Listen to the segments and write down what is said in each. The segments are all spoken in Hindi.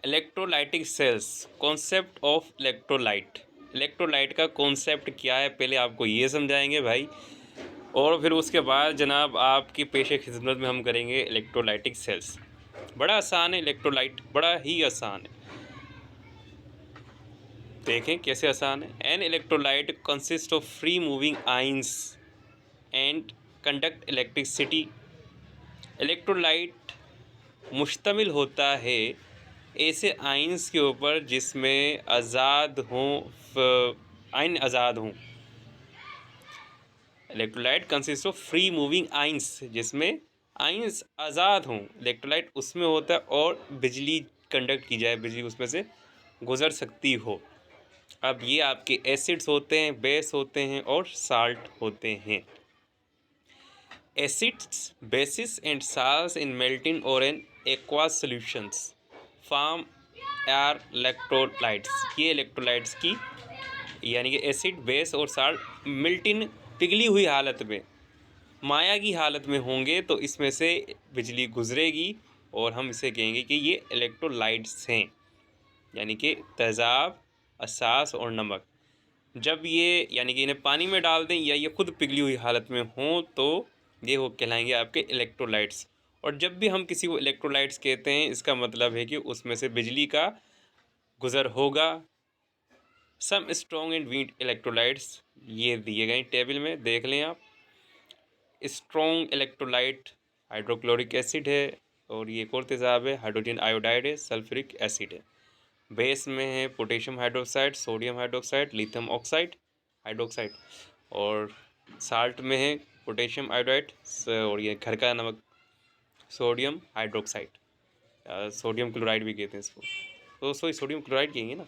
Electrolytic cells, concept of electrolyte. Electrolyte का कॉन्सेप्ट क्या है पहले आपको ये समझाएंगे भाई, और फिर उसके बाद जनाब आपकी पेशे खिदमत में हम करेंगे इलेक्ट्रोलाइटिक सेल्स। बड़ा आसान है इलेक्ट्रोलाइट, बड़ा ही आसान है। देखें कैसे आसान है। An electrolyte consist of free moving ions and conduct electricity. Electrolyte मुश्तमिल होता है ऐसे आइंस के ऊपर जिसमें आज़ाद हों, आइन आज़ाद हों। Electrolyte consist of free moving ions, जिसमें आइंस आज़ाद हों, इलेक्ट्रोलाइट उसमें होता है, और बिजली कंडक्ट की जाए, बिजली उसमें से गुज़र सकती हो। अब ये आपके एसिड्स होते हैं, बेस होते हैं और साल्ट होते हैं। Acids, bases and salts in melting और in aqueous solutions form are electrolytes. ये इलेक्ट्रोलाइट्स की यानी कि एसिड, बेस और साल्ट मिल्टिन, पिघली हुई हालत में, माया की हालत में होंगे तो इसमें से बिजली गुजरेगी और हम इसे कहेंगे कि ये इलेक्ट्रोलाइट्स हैं, यानी कि तेज़ाब, असास और नमक। जब ये यानी कि इन्हें पानी में डाल दें या ये खुद पिघली हुई हालत में हों तो ये वो कहलाएंगे आपके इलेक्ट्रोलाइट्स। और जब भी हम किसी को इलेक्ट्रोलाइट्स कहते हैं इसका मतलब है कि उसमें से बिजली का गुज़र होगा। Some strong and weak electrolytes ये दिए गए टेबल में, देख लें आप। स्ट्रॉन्ग इलेक्ट्रोलाइट हाइड्रोक्लोरिक एसिड है, और ये एक और तेज़ाब है, हाइड्रोजन आयोडाइड है, सल्फ्यूरिक एसिड है। बेस में है potassium hydroxide, sodium hydroxide, lithium oxide hydroxide, और साल्ट में है पोटेशियम आयोडाइड और ये घर का नमक सोडियम हाइड्रोक्साइड, सोडियम क्लोराइड भी कहते हैं इसको, तो सॉरी सोडियम क्लोराइड कहेंगे ना।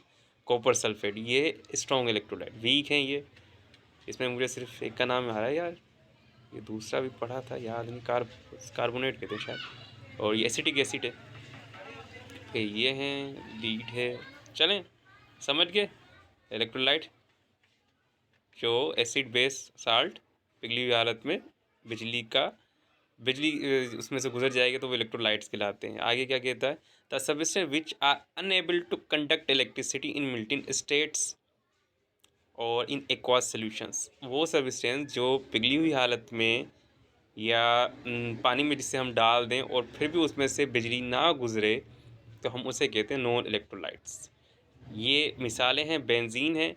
कॉपर सल्फेट, ये स्ट्रॉन्ग इलेक्ट्रोलाइट। वीक हैं ये, इसमें मुझे सिर्फ एक का नाम आ रहा है यार, ये दूसरा भी पढ़ा था याद नहीं, कार्बोनेट कहते हैं शायद, और ये एसिटिक एसिड है। फिर ये हैं लीड है। चलें समझ गए। इलेक्ट्रोलाइट जो एसिड बेस साल्ट पिघली हुई हालत में बिजली उसमें से गुजर जाएगी तो वो इलेक्ट्रोलाइट्स कहलाते हैं। आगे क्या कहता है, the substance which are unable to conduct electricity in melting states और इन एक्वास सॉल्यूशंस। वो सब्सटेंस जो पिघली हुई हालत में या पानी में जिसे हम डाल दें और फिर भी उसमें से बिजली ना गुजरे तो हम उसे कहते हैं नॉन इलेक्ट्रोलाइट्स। ये मिसालें हैं, बेंजीन है,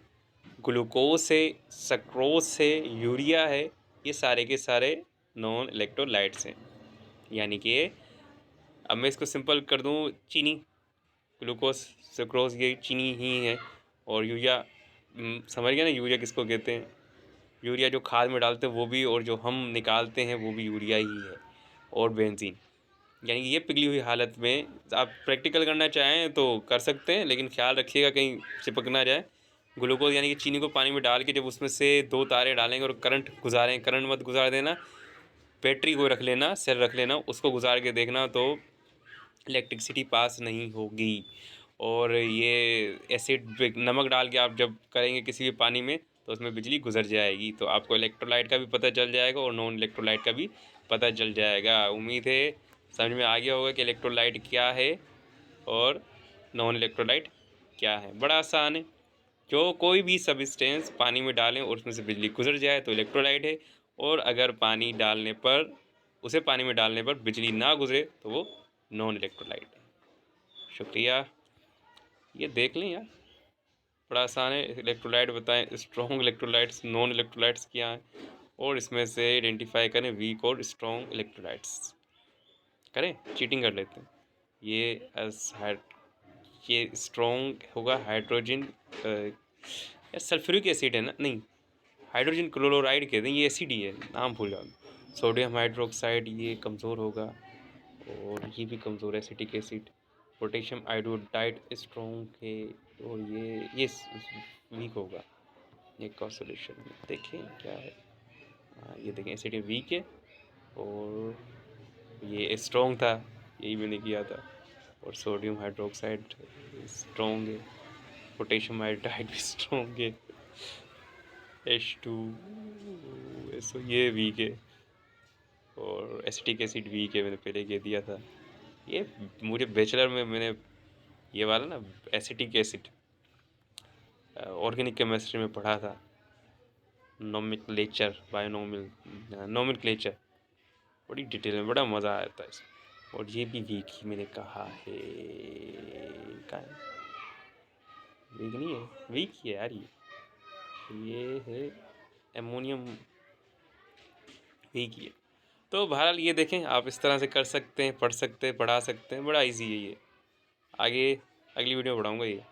ग्लूकोज है, सक्रोज है, यूरिया है, ये सारे के सारे नॉन इलेक्ट्रोलाइट्स हैं। यानी कि अब मैं इसको सिंपल कर दूं, चीनी, ग्लूकोज, सक्रोज ये चीनी ही है, और यूरिया समझ गया ना यूरिया किसको कहते हैं। यूरिया जो खाद में डालते हैं वो भी, और जो हम निकालते हैं वो भी यूरिया ही है। और बेंजीन, यानी कि ये पिघली हुई हालत में आप प्रैक्टिकल करना चाहें तो कर सकते हैं, लेकिन ख्याल रखिएगा कहीं चिपक ना जाए। ग्लूकोज यानी कि चीनी को पानी में डाल के जब उसमें से 2 तारे डालेंगे और करंट गुजारें, करंट मत गुजार देना, बैटरी को रख लेना, सेल रख लेना, उसको गुजार के देखना तो इलेक्ट्रिसिटी पास नहीं होगी। और ये एसिड नमक डाल के आप जब करेंगे किसी भी पानी में तो उसमें बिजली गुजर जाएगी। तो आपको इलेक्ट्रोलाइट का भी पता चल जाएगा और नॉन इलेक्ट्रोलाइट का भी पता चल जाएगा। उम्मीद है समझ में आ गया होगा कि इलेक्ट्रोलाइट क्या है और नॉन इलेक्ट्रोलाइट क्या है। बड़ा आसान है, जो कोई भी सब्सटेंस पानी में डालें और उसमें से बिजली गुजर जाए तो इलेक्ट्रोलाइट है, और अगर पानी में डालने पर बिजली ना गुजरे तो वो नॉन इलेक्ट्रोलाइट है। शुक्रिया, ये देख लें यार, बड़ा आसान है। इलेक्ट्रोलाइट बताएं, स्ट्रॉन्ग इलेक्ट्रोलाइट्स, नॉन इलेक्ट्रोलाइट्स क्या हैं, और इसमें से आइडेंटिफाई करें वीक और स्ट्रॉन्ग इलेक्ट्रोलाइट्स। करें, चीटिंग कर लेते हैं। ये स्ट्रॉन्ग होगा हाइड्रोजन, यार सल्फ्यूरिक एसिड है ना, नहीं हाइड्रोजन क्लोराइड कहते हैं, ये एसिड ही है, नाम भूल जाओ। सोडियम हाइड्रोक्साइड ये कमज़ोर होगा, और ये भी कमज़ोर है, acetic acid. Potassium iodide strong है, और ये वीक होगा। एक और सोल्यूशन देखें क्या है, हाँ ये देखें एसिड वीक है, और ये स्ट्रॉन्ग था, यही मैंने किया था। और सोडियम हाइड्रोक्साइड स्ट्रॉन्ग है, पोटेशियम आयोडाइड भी स्ट्रॉन्ग है, H2 SO ये वीक है, और एसिटिक एसिड वीक है, मैंने पहले कह दिया था। ये मुझे बैचलर में मैंने ये वाला ना एसिटिक एसिड, ऑर्गेनिक केमिस्ट्री में पढ़ा था, नोमेनक्लेचर, नोमेनक्लेचर, बड़ी डिटेल में, बड़ा मज़ा आता है इसमें। और ये भी वीक ही मैंने कहा है, का वीक नहीं है, वीक ही है यार ये है एमोनियम, वीक ही है। तो बहरहाल ये देखें, आप इस तरह से कर सकते हैं, पढ़ सकते हैं, पढ़ा सकते हैं, बड़ा इजी है ये। आगे अगली वीडियो में पढ़ाऊँगा ये।